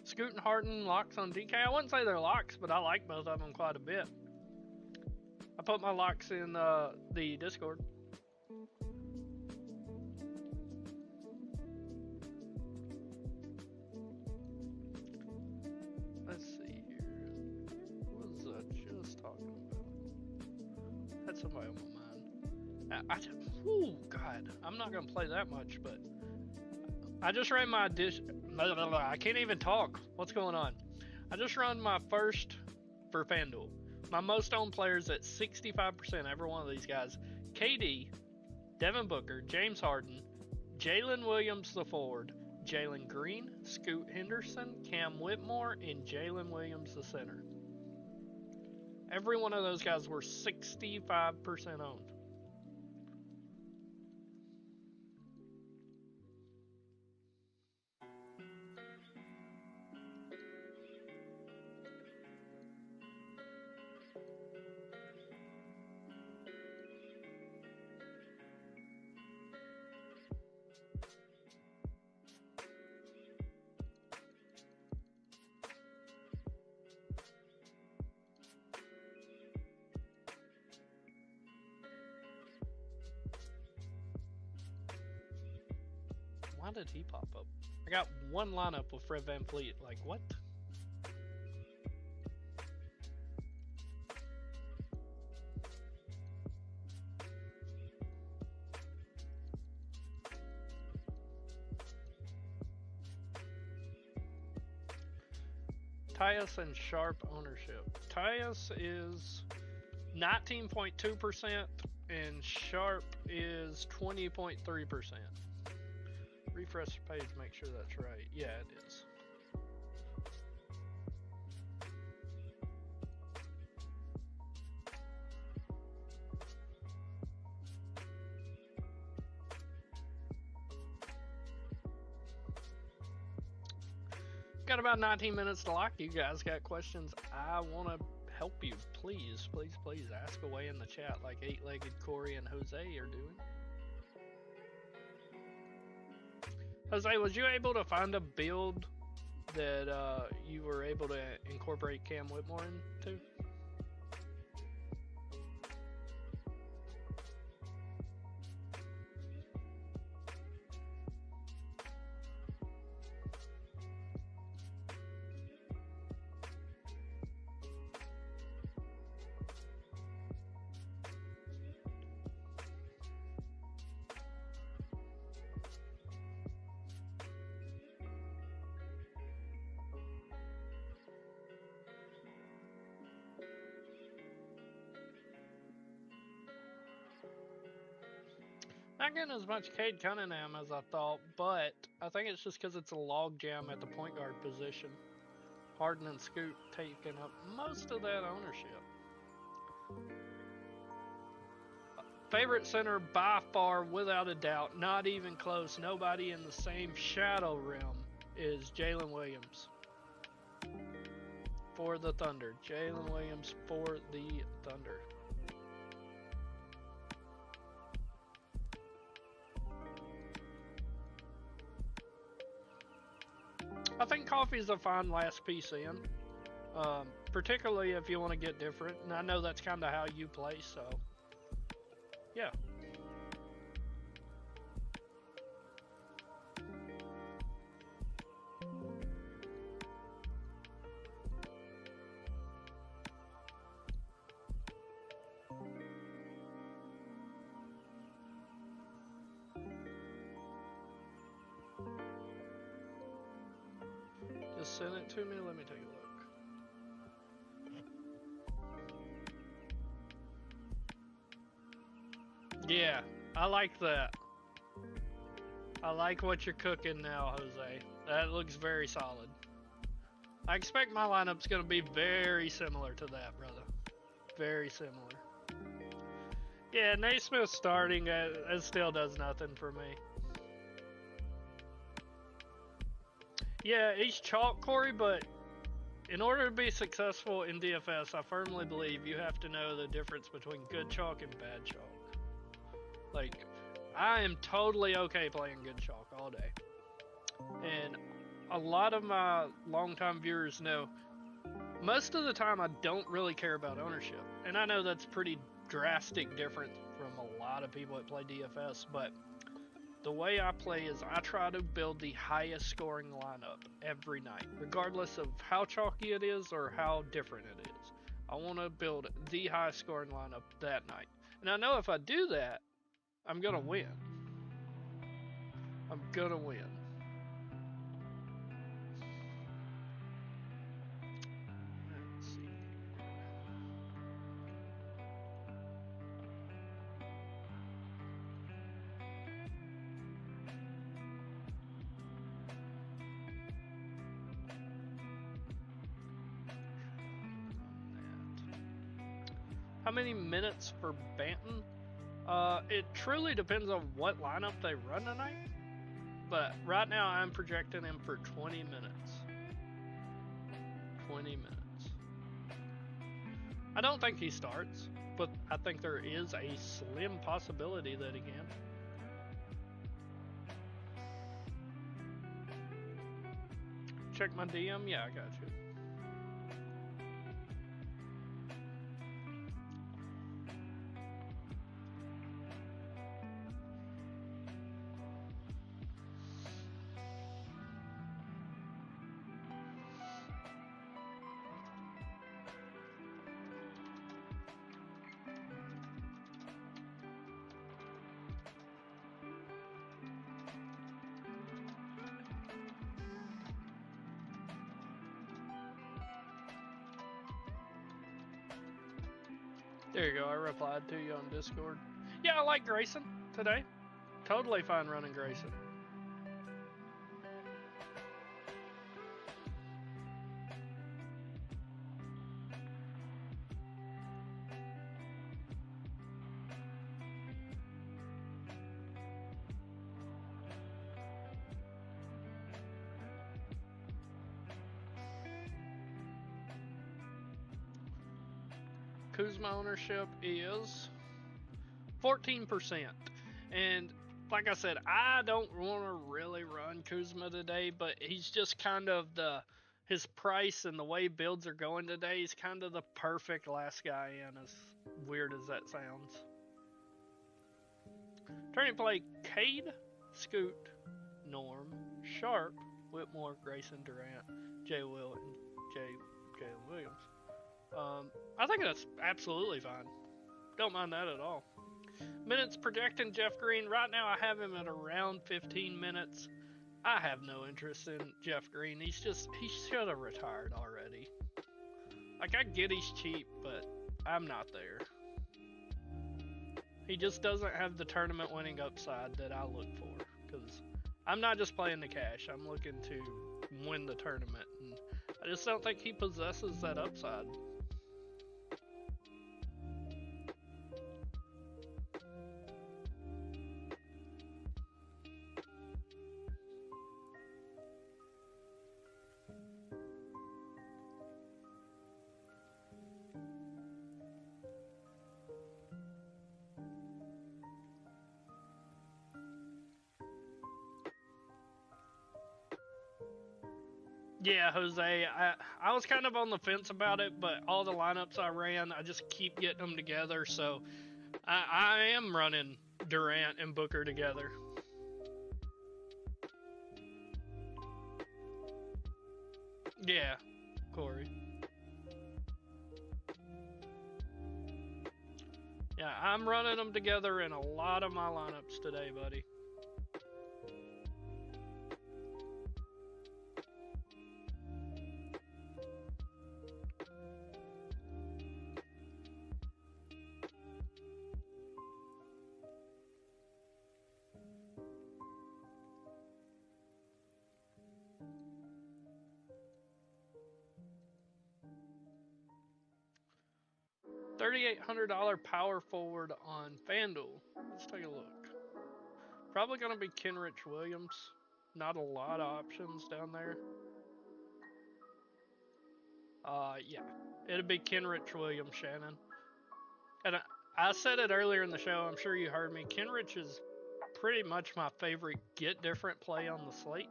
Scoot and Harden locks on DK. I wouldn't say they're locks, but I like both of them quite a bit. I put my locks in the Discord. Let's see here. What was I just talking about? Had somebody on my mind. Oh God, I'm not gonna play that much, but I just ran my I can't even talk. What's going on? I just run my first for FanDuel. My most owned players at 65%. Every one of these guys: KD, Devin Booker, James Harden, Jalen Williams the forward, Jalen Green, Scoot Henderson, Cam Whitmore, and Jalen Williams the center. Every one of those guys were 65% owned. Why did he pop up? I got one lineup with Fred VanVleet. Like, what? Tyus and Sharp ownership. Tyus is 19.2% and Sharp is 20.3%. Refresh the page, make sure that's right. Yeah, it is. Got about 19 minutes to lock. You guys got questions? I want to help you. Please, please, please ask away in the chat like Eight-Legged Corey and Jose are doing. Jose, was you able to find a build that you were able to incorporate Cam Whitmore into? Not getting as much Cade Cunningham as I thought, but I think it's just because it's a logjam at the point guard position. Harden and Scoot taking up most of that ownership. Favorite center by far, without a doubt, not even close, nobody in the same shadow realm, is Jalen Williams for the Thunder. Jalen Williams for the Thunder. I think coffee's a fine last piece in, particularly if you want to get different. And I know that's kind of how you play, so yeah. Just send it to me, let me take a look. Yeah, I like that. I like what you're cooking now, Jose. That looks very solid. I expect my lineup's going to be very similar to that, brother. Very similar. Yeah, Naismith starting, it still does nothing for me. Yeah, he's chalk, Corey, but in order to be successful in DFS, I firmly believe you have to know the difference between good chalk and bad chalk. Like, I am totally okay playing good chalk all day. And a lot of my longtime viewers know, most of the time I don't really care about ownership. And I know that's pretty drastic different from a lot of people that play DFS, but the way I play is I try to build the highest scoring lineup every night, regardless of how chalky it is or how different it is. I want to build the highest scoring lineup that night. And I know if I do that, I'm going to win. I'm going to win. Let's see. How many minutes for Banton? It truly depends on what lineup they run tonight. But right now I'm projecting him for 20 minutes. 20 minutes. I don't think he starts, but I think there is a slim possibility that he can. Check my DM? Yeah, I got you. There you go, I replied to you on Discord. Yeah, I like Grayson today. Totally fine running Grayson. Kuzma ownership is 14%. And like I said, I don't want to really run Kuzma today, but he's just kind of his price and the way builds are going today, he's kind of the perfect last guy in, as weird as that sounds. Turning play, Cade, Scoot, Norm, Sharp, Whitmore, Grayson, Durant, Jalen Williams. I think that's absolutely fine. Don't mind that at all. Minutes projecting Jeff Green. Right now I have him at around 15 minutes. I have no interest in Jeff Green. He should have retired already. Like, I get he's cheap, but I'm not there. He just doesn't have the tournament winning upside that I look for. Because I'm not just playing the cash, I'm looking to win the tournament. And I just don't think he possesses that upside. Yeah, Jose, I was kind of on the fence about it, but all the lineups I ran, I just keep getting them together, so I am running Durant and Booker together. Yeah, Corey. Yeah, I'm running them together in a lot of my lineups today, buddy. $3,800 power forward on FanDuel. Let's take a look. Probably going to be Kenrich Williams. Not a lot of options down there. Yeah. It'd be Kenrich Williams, Shannon. And I said it earlier in the show, I'm sure you heard me. Kenrich is pretty much my favorite get different play on the slate.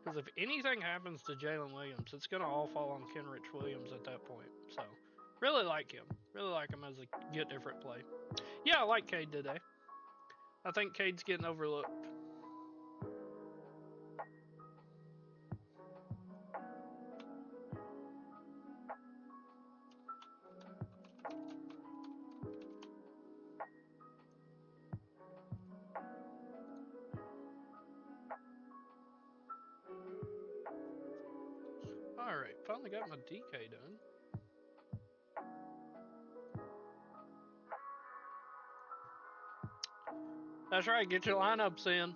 Because if anything happens to Jalen Williams, it's going to all fall on Kenrich Williams at that point. So, really like him. Really like him as a get different play. Yeah, I like Cade today. I think Cade's getting overlooked. Alright, finally got my DK done. That's right, get your lineups in.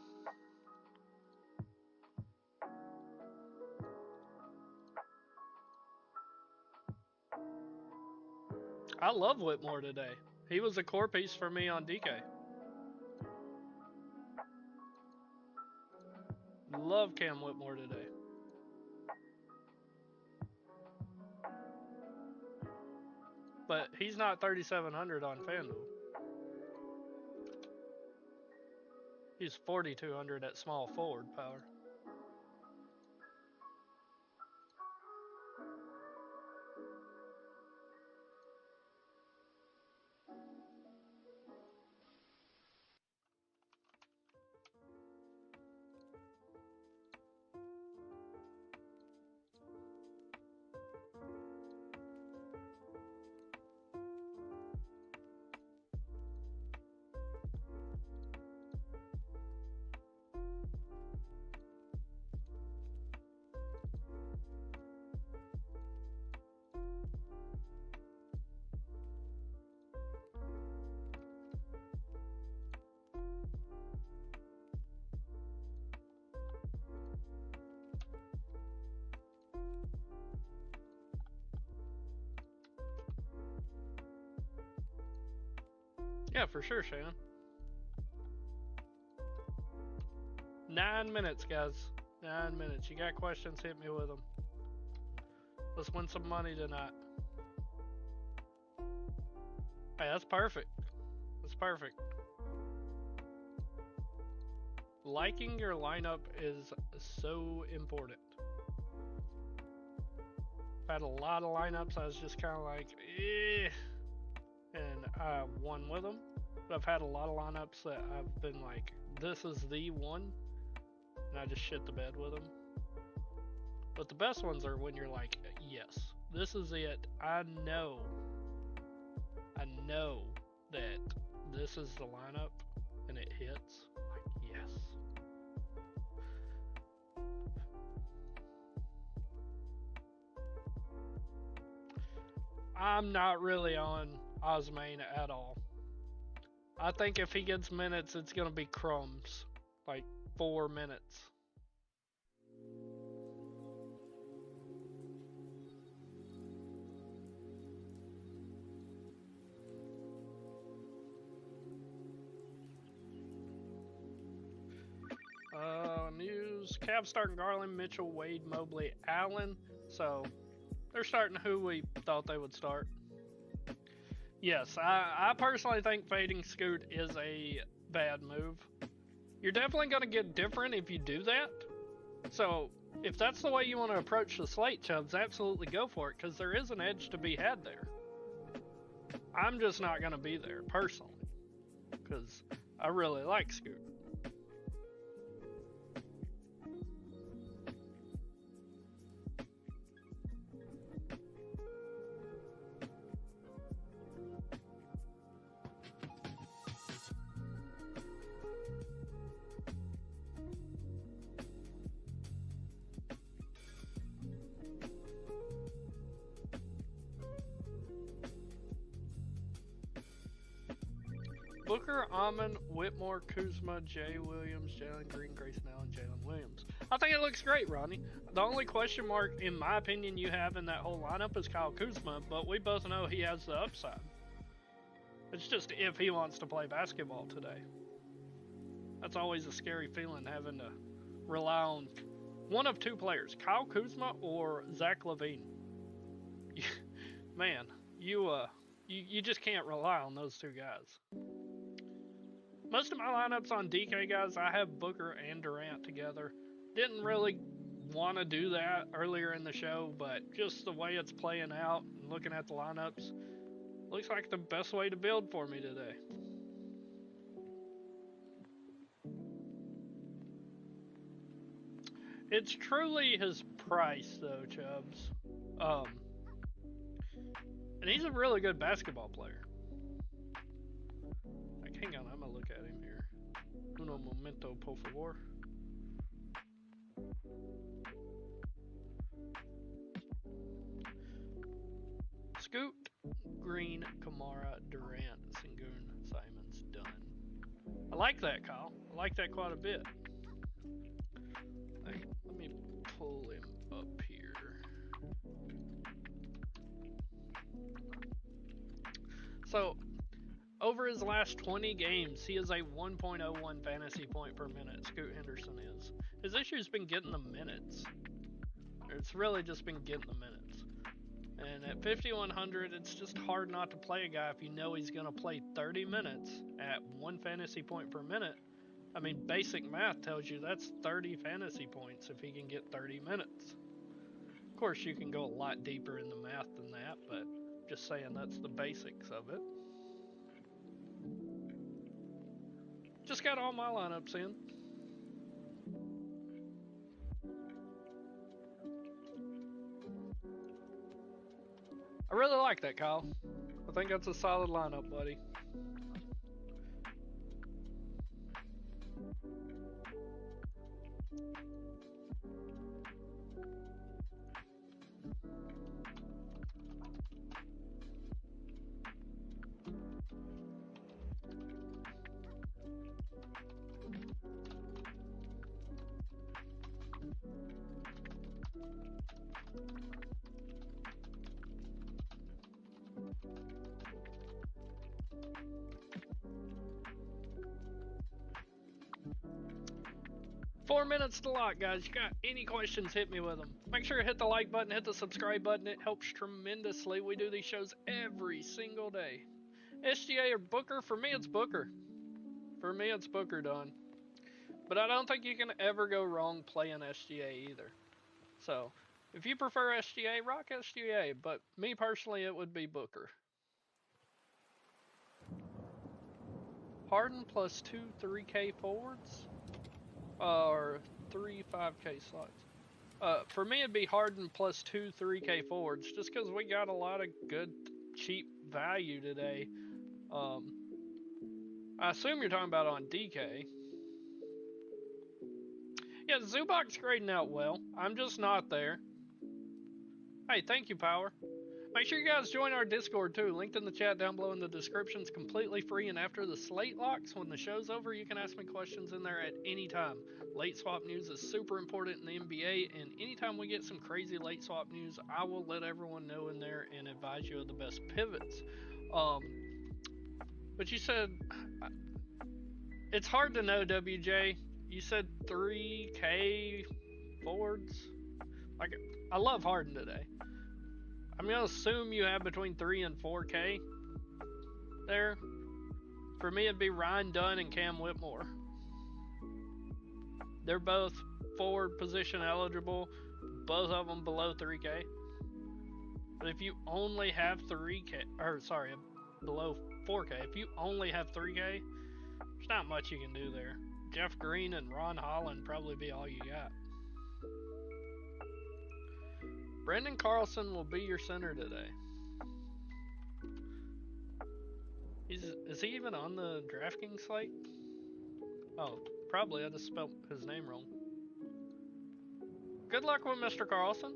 I love Whitmore today. He was a core piece for me on DK. Love Cam Whitmore today. But he's not 3,700 on FanDuel. He's 4,200 at small forward power. Yeah, for sure, Shannon. 9 minutes, guys. 9 minutes. You got questions, hit me with them. Let's win some money tonight. Hey, that's perfect. That's perfect. Liking your lineup is so important. I've had a lot of lineups I was just kind of like, eh, and I won with them. But I've had a lot of lineups that I've been like, this is the one, and I just shit the bed with them. But the best ones are when you're like, yes, this is it. I know that this is the lineup, and it hits. Like, yes. I'm not really on Osmane at all. I think if he gets minutes, it's going to be crumbs. Like 4 minutes. News. Cavs starting Garland, Mitchell, Wade, Mobley, Allen. So they're starting who we thought they would start. Yes, I personally think fading Scoot is a bad move. You're definitely going to get different if you do that. So if that's the way you want to approach the slate, Chubbs, absolutely go for it, because there is an edge to be had there. I'm just not going to be there personally, because I really like Scoot. Booker, Amon, Whitmore, Kuzma, Jay Williams, Jalen Green, Grayson Allen, Jalen Williams. I think it looks great, Ronnie. The only question mark, in my opinion, you have in that whole lineup is Kyle Kuzma, but we both know he has the upside. It's just if he wants to play basketball today. That's always a scary feeling, having to rely on one of two players, Kyle Kuzma or Zach LaVine. Man, you just can't rely on those two guys. Most of my lineups on DK, guys, I have Booker and Durant together. Didn't really want to do that earlier in the show, but just the way it's playing out and looking at the lineups, looks like the best way to build for me today. It's truly his price, though, Chubbs. And he's a really good basketball player. Like, hang on, I'm gonna look at him here. Uno momento, por favor. Scoot, Green, Kamara, Durant, Sengun, Simons, done. I like that, Kyle. I like that quite a bit. Let me pull him up here. So, over his last 20 games, he is a 1.01 fantasy point per minute. Scoot Henderson is. His issue's been getting the minutes. It's really just been getting the minutes. And at 5,100, it's just hard not to play a guy if you know he's going to play 30 minutes at 1 fantasy point per minute. I mean, basic math tells you that's 30 fantasy points if he can get 30 minutes. Of course, you can go a lot deeper in the math than that, but just saying that's the basics of it. Just got all my lineups in. I really like that, Kyle. I think that's a solid lineup, buddy. Four minutes to lock, guys. You got any questions, hit me with them. Make sure to hit the like button, hit the subscribe button. It helps tremendously. We do these shows every single day. SGA or Booker? For me, it's Booker. For me, it's Booker, done. But I don't think you can ever go wrong playing SGA either. So, if you prefer SGA, rock SGA. But me personally, it would be Booker. Harden plus 2 3K forwards? Or 3 5K slots. For me, it'd be Harden plus 2 3K forwards, just because we got a lot of good, cheap value today. I assume you're talking about on DK. Yeah, Zubac's grading out well. I'm just not there. Hey, thank you, Power. Make sure you guys join our Discord too. Linked in the chat down below in the description. It's completely free, and after the slate locks, when the show's over, you can ask me questions in there at any time. Late swap news is super important in the NBA, and anytime we get some crazy late swap news, I will let everyone know in there and advise you of the best pivots. But you said it's hard to know, WJ. You said 3K forwards. Like, I love Harden today. I'm gonna assume you have between 3 and 4K there. For me, it'd be Ryan Dunn and Cam Whitmore. They're both forward position eligible, both of them below 3K. But if you only have 3K, or sorry, below 4K, if you only have 3K, there's not much you can do there. Jeff Green and Ron Holland probably be all you got. Brandon Carlson will be your center today. Is he even on the DraftKings slate? Oh, probably. I just spelled his name wrong. Good luck with Mr. Carlson.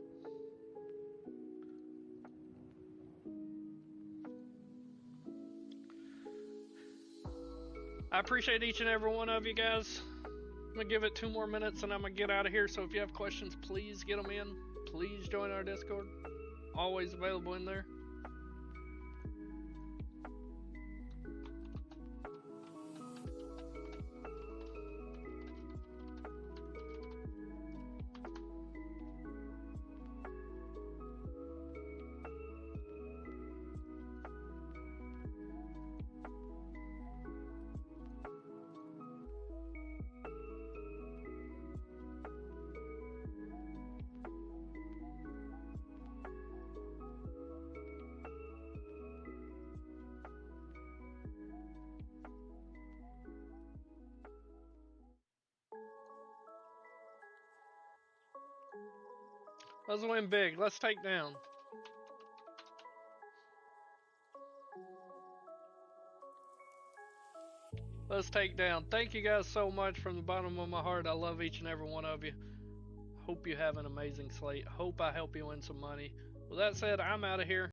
I appreciate each and every one of you guys. I'm going to give it 2 more minutes and I'm going to get out of here. So if you have questions, please get them in. Please join our Discord. Always available in there. Let's win big. Let's take down. Let's take down. Thank you guys so much from the bottom of my heart. I love each and every one of you. Hope you have an amazing slate. Hope I help you win some money. With that said, I'm out of here.